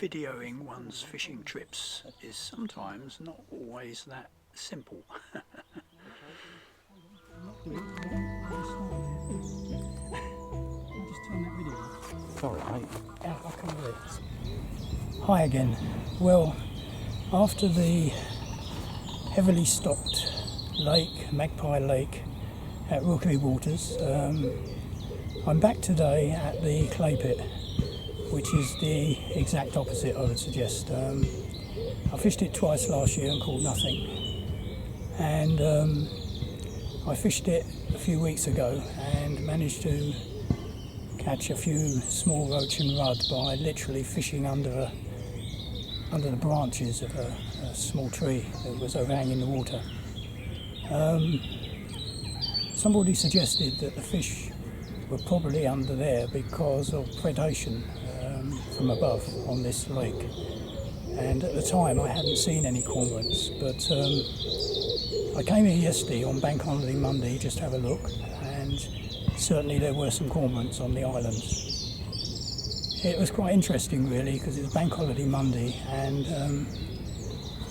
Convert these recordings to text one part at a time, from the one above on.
videoing one's fishing trips is sometimes not always that simple. Hi again. Well, after the heavily stocked lake, Magpie Lake at Rookery Waters, I'm back today at the clay pit, which is the exact opposite, I would suggest. I fished it twice last year and caught nothing, and I fished it a few weeks ago and managed to catch a few small roach and rudd by literally fishing under the branches of a small tree that was overhanging the water. Somebody suggested that the fish were probably under there because of predation from above on this lake, and at the time I hadn't seen any cormorants, but I came here yesterday on Bank Holiday Monday just to have a look, and certainly there were some cormorants on the islands. It was quite interesting really, because it was Bank Holiday Monday, and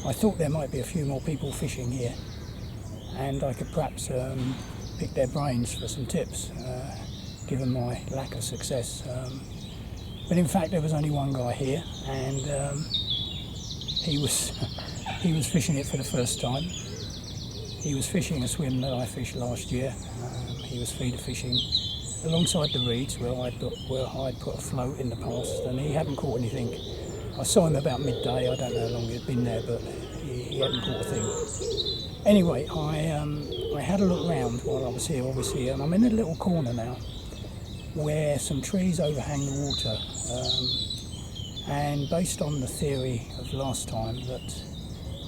I thought there might be a few more people fishing here and I could perhaps pick their brains for some tips, given my lack of success. But in fact there was only one guy here, and he was fishing it for the first time. He was fishing a swim that I fished last year. He was feeder fishing alongside the reeds where I'd put a float in the past, and he hadn't caught anything. I saw him about midday. I don't know how long he'd been there, but he hadn't caught a thing. Anyway, I had a look round while I was here, obviously, and I'm in a little corner now where some trees overhang the water, and based on the theory of last time that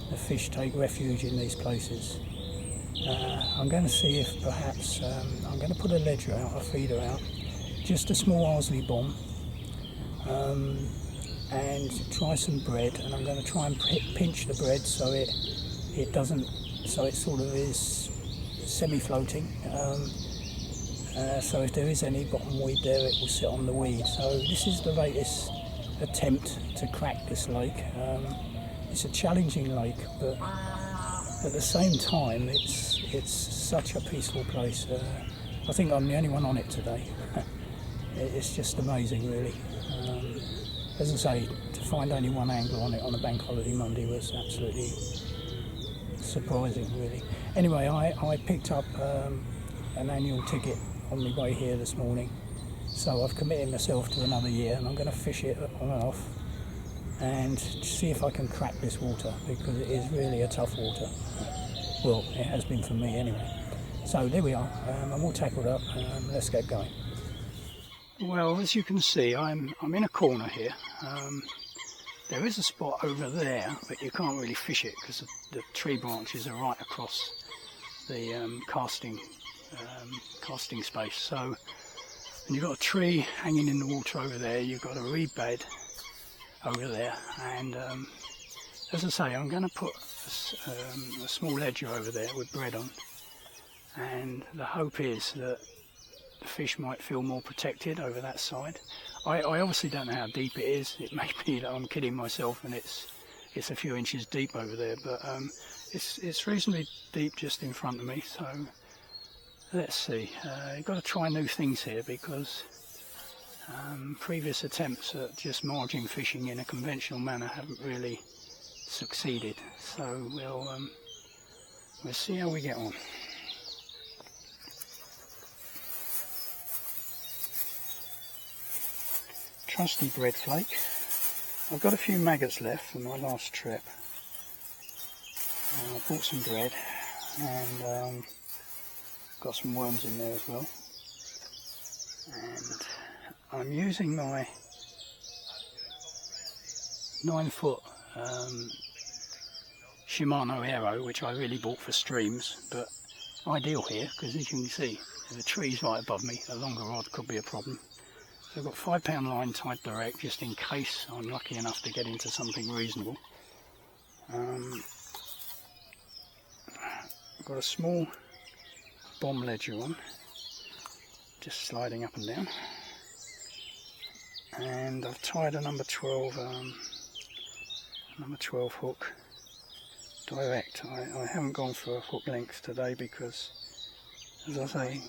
the fish take refuge in these places, I'm going to see if perhaps I'm going to put a ledger out, a feeder out, just a small Arsley bomb, and try some bread, and I'm going to try and pinch the bread so it doesn't, so it sort of is semi-floating, so if there is any bottom weed there it will sit on the weed. So this is the latest attempt to crack this lake. It's a challenging lake, but at the same time it's such a peaceful place. I think I'm the only one on it today. It's just amazing really. As I say, to find only one angle on it on a Bank Holiday Monday was absolutely surprising really. Anyway, I picked up an annual ticket on my way here this morning, so I've committed myself to another year, and I'm going to fish it on and off and see if I can crack this water, because it is really a tough water. Well, it has been for me anyway. So there we are, I'm all tackled up, let's get going. Well, as you can see, I'm in a corner here. There is a spot over there, but you can't really fish it because the tree branches are right across the casting space. So, and you've got a tree hanging in the water over there, you've got a reed bed over there, and as I say, I'm going to put a small ledger over there with bread on, and the hope is that the fish might feel more protected over that side. I obviously don't know how deep it is. It may be that I'm kidding myself and it's a few inches deep over there, but it's reasonably deep just in front of me. So let's see. You've got to try new things here, because previous attempts at just margin fishing in a conventional manner haven't really succeeded. So we'll see how we get on. Trusty bread flake. I've got a few maggots left from my last trip. I bought some bread, and got some worms in there as well. And I'm using my 9-foot Shimano Aero, which I really bought for streams, but ideal here because, as you can see, there's a tree's right above me. A longer rod could be a problem. So I've got 5-pound line tied direct, just in case I'm lucky enough to get into something reasonable. I've got a small bomb ledger on, just sliding up and down. and I've tied a number 12 hook direct. I haven't gone for a hook length today because, as I say,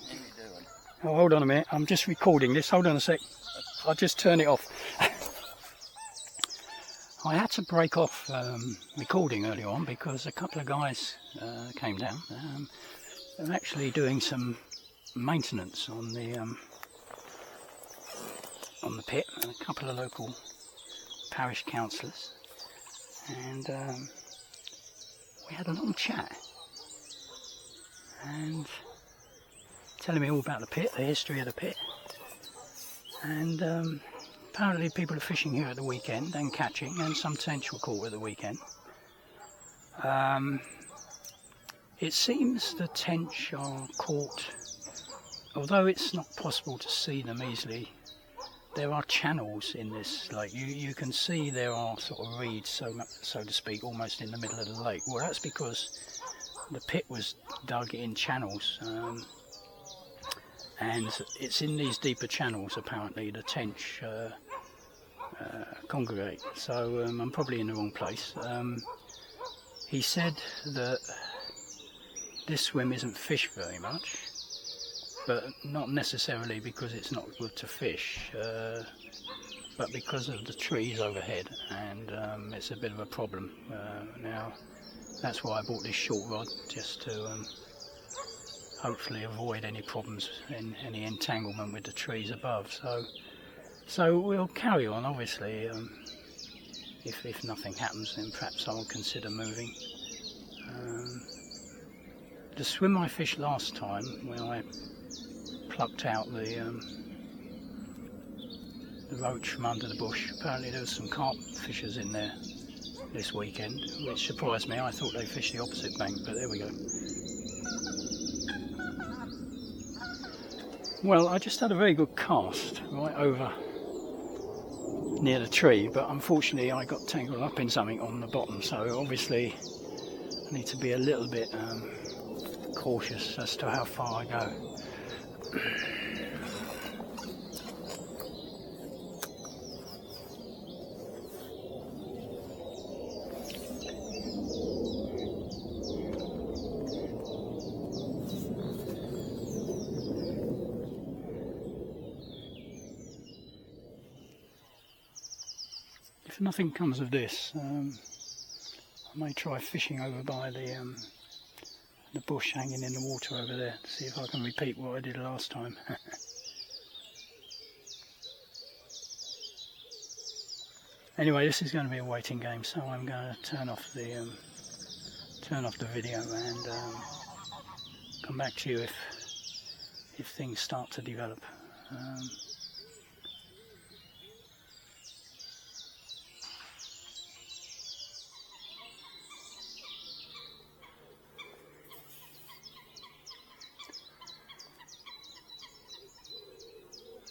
oh, hold on a minute, I'm just recording this, hold on a sec, I'll just turn it off. I had to break off recording earlier on because a couple of guys came down. They're actually doing some maintenance on the pit, and a couple of local parish councillors, and we had a long chat, and telling me all about the pit, the history of the pit, and apparently people are fishing here at the weekend and catching, and some tench were caught at the weekend. It seems the tench are caught, although it's not possible to see them easily. There are channels in this lake. You can see there are sort of reeds, so to speak, almost in the middle of the lake. Well, that's because the pit was dug in channels, and it's in these deeper channels apparently the tench congregate. So I'm probably in the wrong place. He said that this swim isn't fished very much, but not necessarily because it's not good to fish, but because of the trees overhead, and it's a bit of a problem. Now, that's why I bought this short rod, just to hopefully avoid any problems in any entanglement with the trees above. So we'll carry on, obviously. If nothing happens, then perhaps I'll consider moving. The swim I fished last time, when I plucked out the roach from under the bush, apparently there was some carp fishers in there this weekend, which surprised me. I thought they fished the opposite bank, but there we go. Well, I just had a very good cast right over near the tree, but unfortunately I got tangled up in something on the bottom, so obviously I need to be a little bit cautious as to how far I go. If nothing comes of this, I may try fishing over by the bush hanging in the water over there to see if I can repeat what I did last time. Anyway, this is going to be a waiting game, so I'm going to turn off the video and come back to you if things start to develop.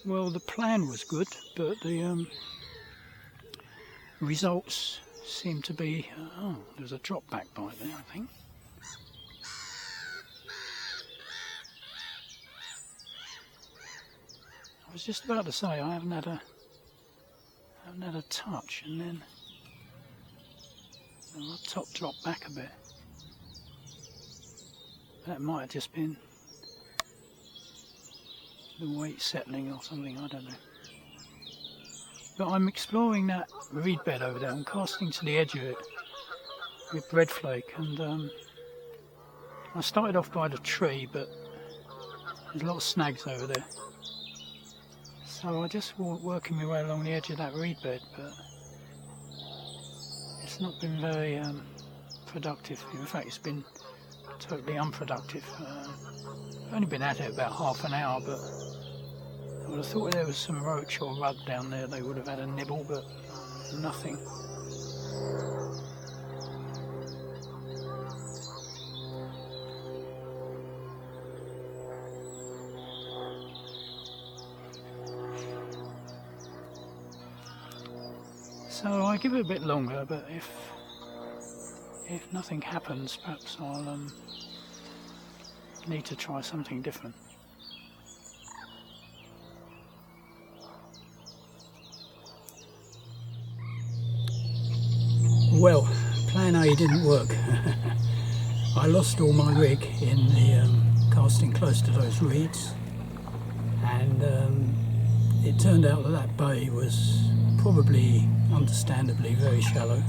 Well, the plan was good, but the results seem to be... oh, there's a drop back bite there, I think. I was just about to say I haven't had a touch, and then the top dropped back a bit. That might have just been the weight settling or something, I don't know. But I'm exploring that reed bed over there. I'm casting to the edge of it with bread flake, and I started off by the tree, but there's a lot of snags over there. So I just working my way along the edge of that reed bed, but it's not been very productive. In fact, it's been totally unproductive. I've only been at it about half an hour, but I would have thought there was some roach or rudd down there, they would have had a nibble, but nothing. So I give it a bit longer, but if nothing happens, perhaps I'll need to try something different. Well, plan A didn't work. I lost all my rig in the casting close to those reeds, and it turned out that that bay was probably, understandably, very shallow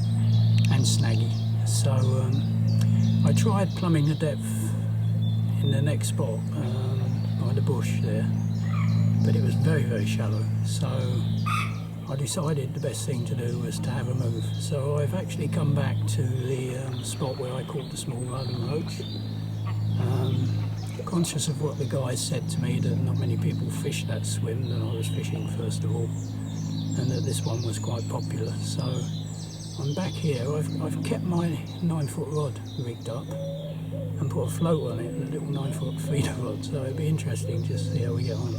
and snaggy. So I tried plumbing the depth in the next spot by the bush there, but it was very, very shallow. So I decided the best thing to do was to have a move. So I've actually come back to the spot where I caught the small rudd and roach. Conscious of what the guys said to me, that not many people fish that swim that I was fishing first of all, and that this one was quite popular. So I'm back here. I've kept my 9-foot rod rigged up and put a float on it, a little 9-foot feeder rod, so it'd be interesting just to see how we get on.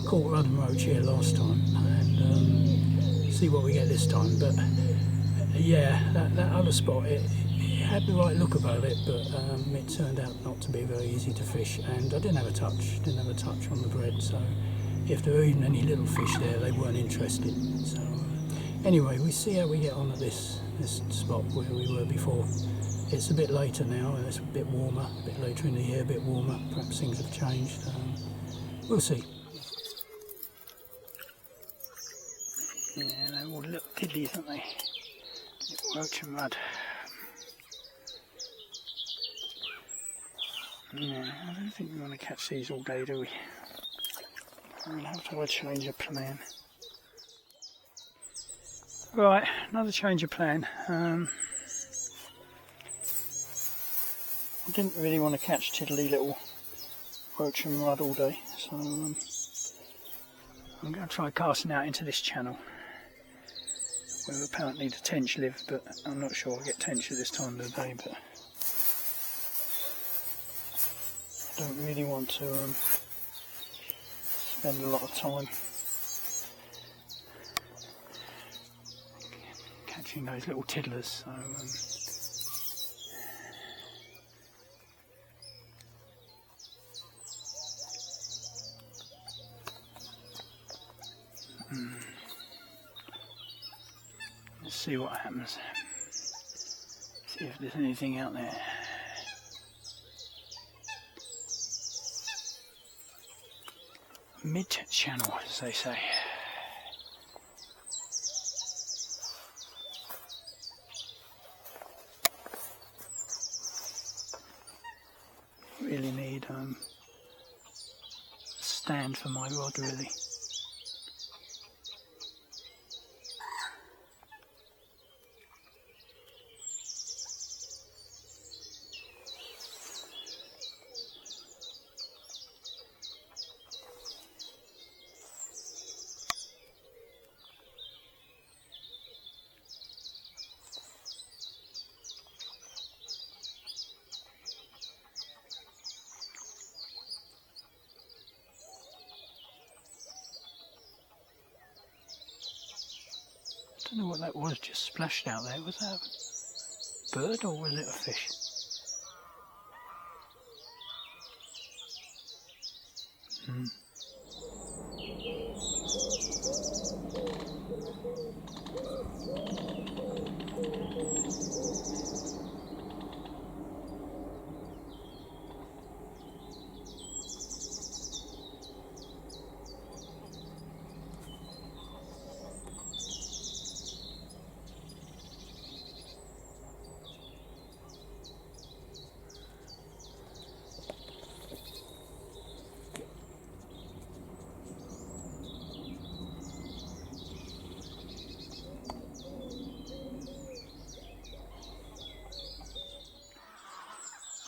Caught rudd and roach here last time, and see what we get this time. But yeah, that other spot, it had the right look about it, but it turned out not to be very easy to fish, and I didn't have a touch on the bread, so if there were even any little fish there, they weren't interested. So anyway, we see how we get on at this spot where we were before. It's a bit later now, and it's a bit warmer, a bit later in the year, a bit warmer. Perhaps things have changed. We'll see. Yeah, they're all little tiddlies, aren't they? Little roach and rudd. Yeah, I don't think we want to catch these all day, do we? We'll have to have a change of plan. Right, another change of plan. I didn't really want to catch tiddly little roach and rudd all day, so I'm going to try casting out into this channel where apparently the tench live, but I'm not sure I'll get tench at this time of the day. But I don't really want to spend a lot of time catching those little tiddlers. So let's see what happens. See if there's anything out there. Mid-channel, as they say. Really need a stand for my rod, really. I don't know what that was just splashed out there. Was that a bird or was it a fish?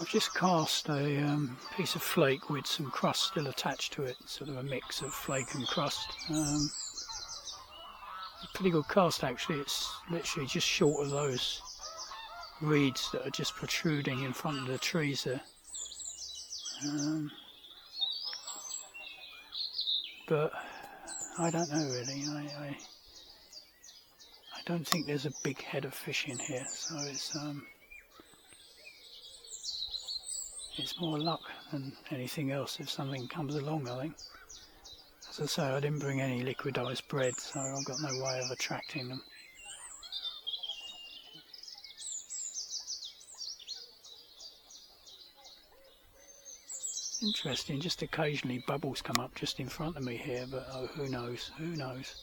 I've just cast a piece of flake with some crust still attached to it, sort of a mix of flake and crust. A pretty good cast actually. It's literally just short of those reeds that are just protruding in front of the trees there. But I don't know really. I don't think there's a big head of fish in here, so it's more luck than anything else if something comes along, I think. As I say, I didn't bring any liquidised bread, so I've got no way of attracting them. Interesting, just occasionally bubbles come up just in front of me here, but oh, who knows, who knows.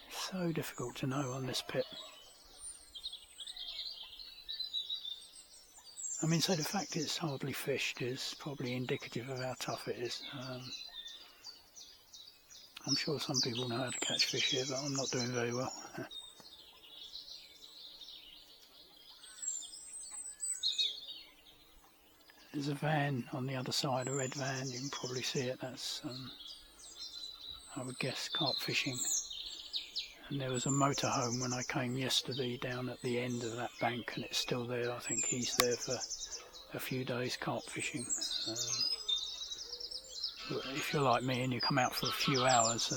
So difficult to know on this pit. I mean, so the fact it's hardly fished is probably indicative of how tough it is. I'm sure some people know how to catch fish here, but I'm not doing very well. There's a van on the other side, a red van, you can probably see it. That's, I would guess, carp fishing. And there was a motorhome when I came yesterday down at the end of that bank, and it's still there. I think he's there for a few days carp fishing. If you're like me and you come out for a few hours,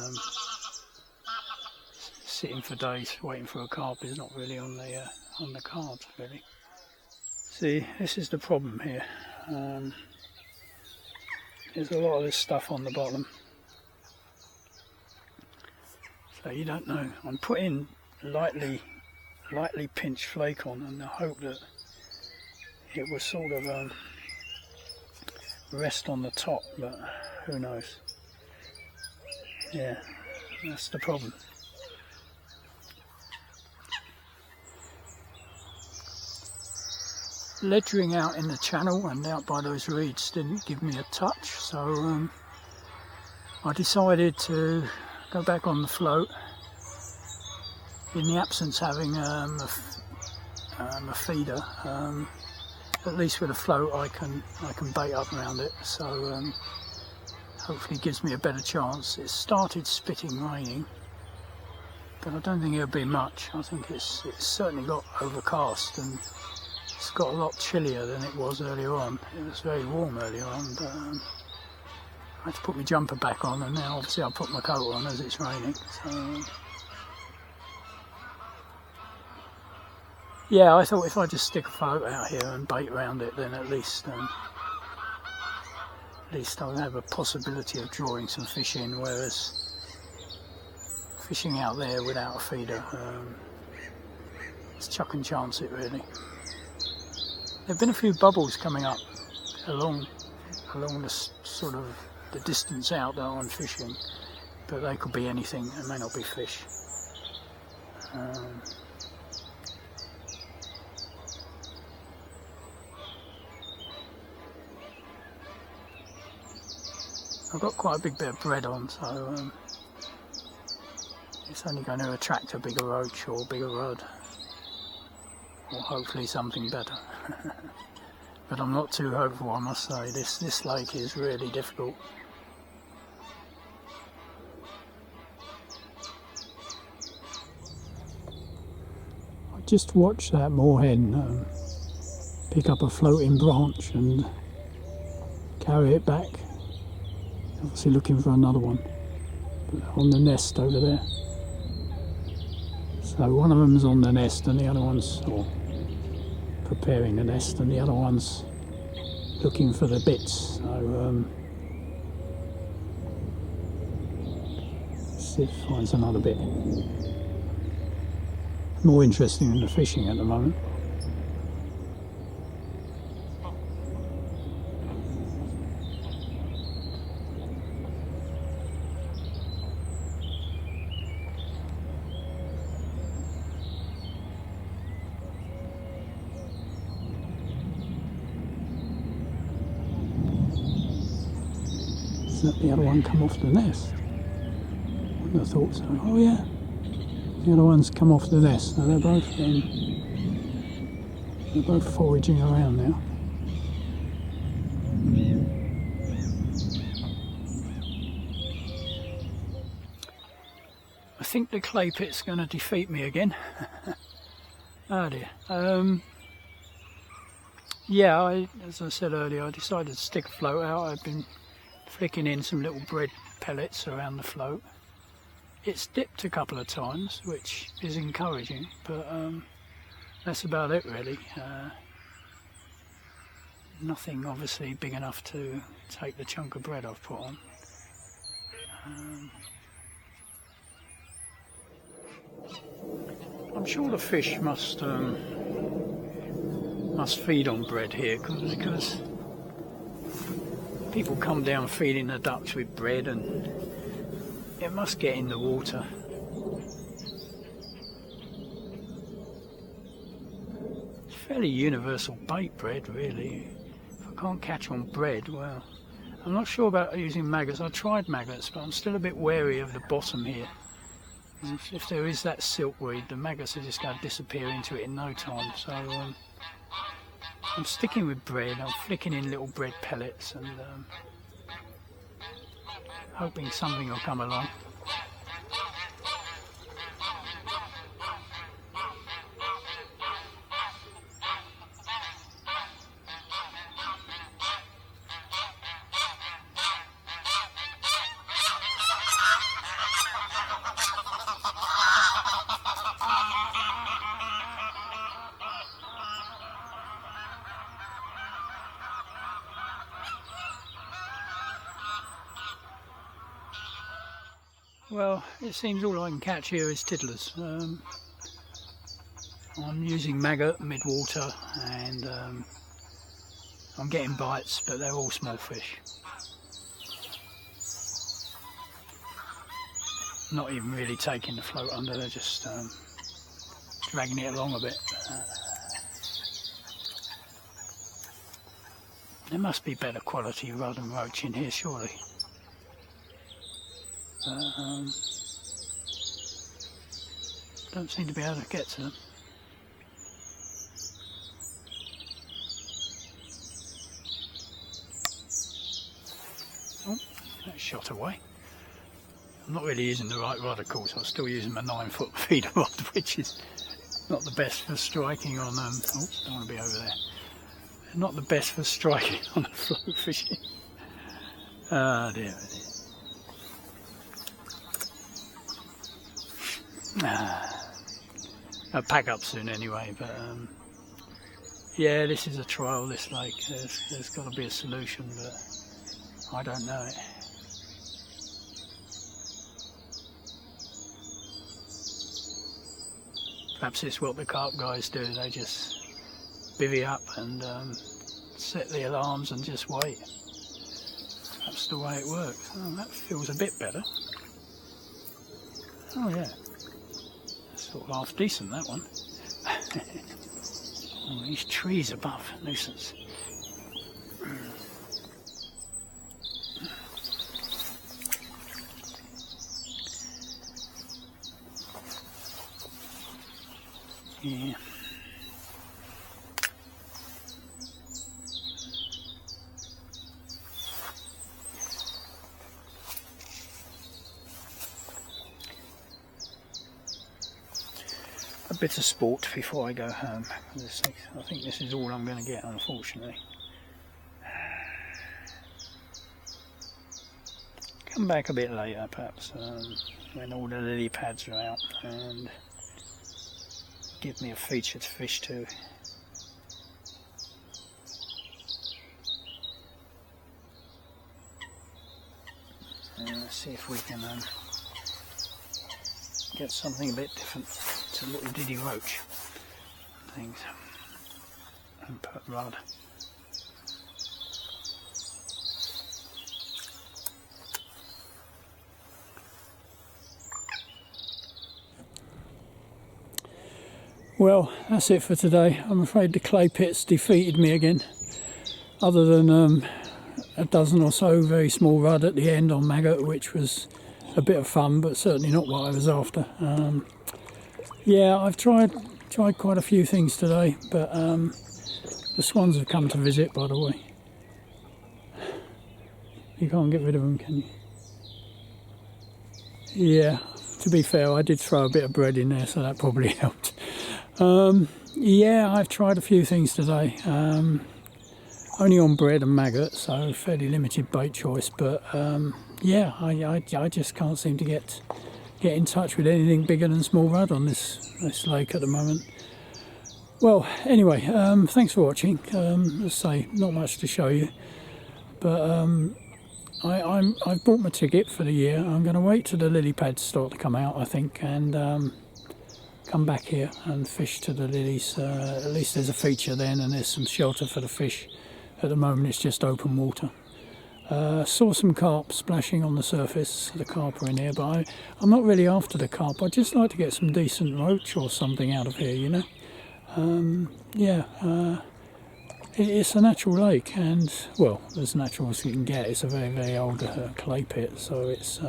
sitting for days waiting for a carp is not really on the cards, really. See, this is the problem here. There's a lot of this stuff on the bottom. So you don't know. I'm putting lightly pinched flake on in the hope that it will sort of rest on the top, but who knows. Yeah, that's the problem. Ledgering out in the channel and out by those reeds didn't give me a touch, so I decided to go back on the float. In the absence of having a feeder, at least with a float I can bait up around it, so hopefully it gives me a better chance. It started spitting raining, but I don't think it'll be much. I think it's certainly got overcast, and it's got a lot chillier than it was earlier on. It was very warm earlier on, but I had to put my jumper back on, and now obviously I'll put my coat on as it's raining. So yeah, I thought if I just stick a float out here and bait around it, then at least I'll have a possibility of drawing some fish in, whereas fishing out there without a feeder, it's chuck and chance it really. There have been a few bubbles coming up along the sort of the distance out that I'm fishing, but they could be anything. It may not be fish. I've got quite a big bit of bread on, so it's only going to attract a bigger roach or bigger rudd, or hopefully something better. But I'm not too hopeful, I must say. This lake is really difficult. I just watched that moorhen pick up a floating branch and carry it back, obviously looking for another one on the nest over there. So one of them's on the nest and the other one's preparing the nest, and the other one's looking for the bits. So let's see if it finds another bit. More interesting than the fishing at the moment. Let the other one come off the nest. Wouldn't have thought so. Oh yeah, the other one's come off the nest. Now they're both foraging around now. I think the clay pit's going to defeat me again. Oh dear. Yeah, as I said earlier, I decided to stick a float out. I've been flicking in some little bread pellets around the float. It's dipped a couple of times, which is encouraging, but that's about it really. Nothing obviously big enough to take the chunk of bread I've put on. I'm sure the fish must must feed on bread here because people come down feeding the ducks with bread, and it must get in the water. It's fairly universal bait, bread, really. If I can't catch on bread, well, I'm not sure about using maggots. I tried maggots, but I'm still a bit wary of the bottom here. If there is that silkweed, the maggots are just going to disappear into it in no time. So I'm sticking with bread. I'm flicking in little bread pellets and hoping something will come along. Well, it seems all I can catch here is tiddlers. I'm using maggot, midwater, and I'm getting bites, but they're all small fish. Not even really taking the float under, they're just dragging it along a bit. There must be better quality rod and roach in here, surely. Don't seem to be able to get to them. Oh, that shot away. I'm not really using the right rod, of course. I'm still using my 9-foot feeder rod, which is not the best for striking on oh, don't want to be over there. Not the best for striking on a float fishing. Ah, dear, dear. I'll pack up soon anyway, but yeah, this is a trial, this lake. There's got to be a solution, but I don't know it. Perhaps it's what the carp guys do, they just bivvy up and set the alarms and just wait. That's the way it works. Oh, that feels a bit better. Oh yeah. Sort of half decent, that one. Oh, these trees above, nuisance. Yeah. A bit of sport before I go home. I think this is all I'm going to get, unfortunately. Come back a bit later, perhaps, when all the lily pads are out, and give me a featured fish too. Let's see if we can get something a bit different. It's a little diddy roach things, and put rod. Well, that's it for today. I'm afraid the clay pits defeated me again, other than a dozen or so very small rudd at the end on maggot, which was a bit of fun, but certainly not what I was after. Yeah, I've tried quite a few things today, but the swans have come to visit, by the way. You can't get rid of them, can you? Yeah, to be fair, I did throw a bit of bread in there, so that probably helped. Yeah, I've tried a few things today. Only on bread and maggot, so fairly limited bait choice, but yeah, I just can't seem to get in touch with anything bigger than small rudd on this lake at the moment. Well, anyway, thanks for watching. As I say, not much to show you, but I've bought my ticket for the year. I'm going to wait till the lily pads start to come out, I think, and come back here and fish to the lilies. At least there's a feature then, and there's some shelter for the fish. At the moment it's just open water. Saw some carp splashing on the surface, the carp are in here, but I'm not really after the carp. I'd just like to get some decent roach or something out of here, you know. It's a natural lake, and well, as natural as you can get. It's a very, very old clay pit, so it's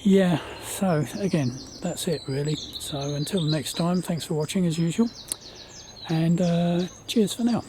yeah. So again, that's it really. So until next time, thanks for watching as usual, and cheers for now.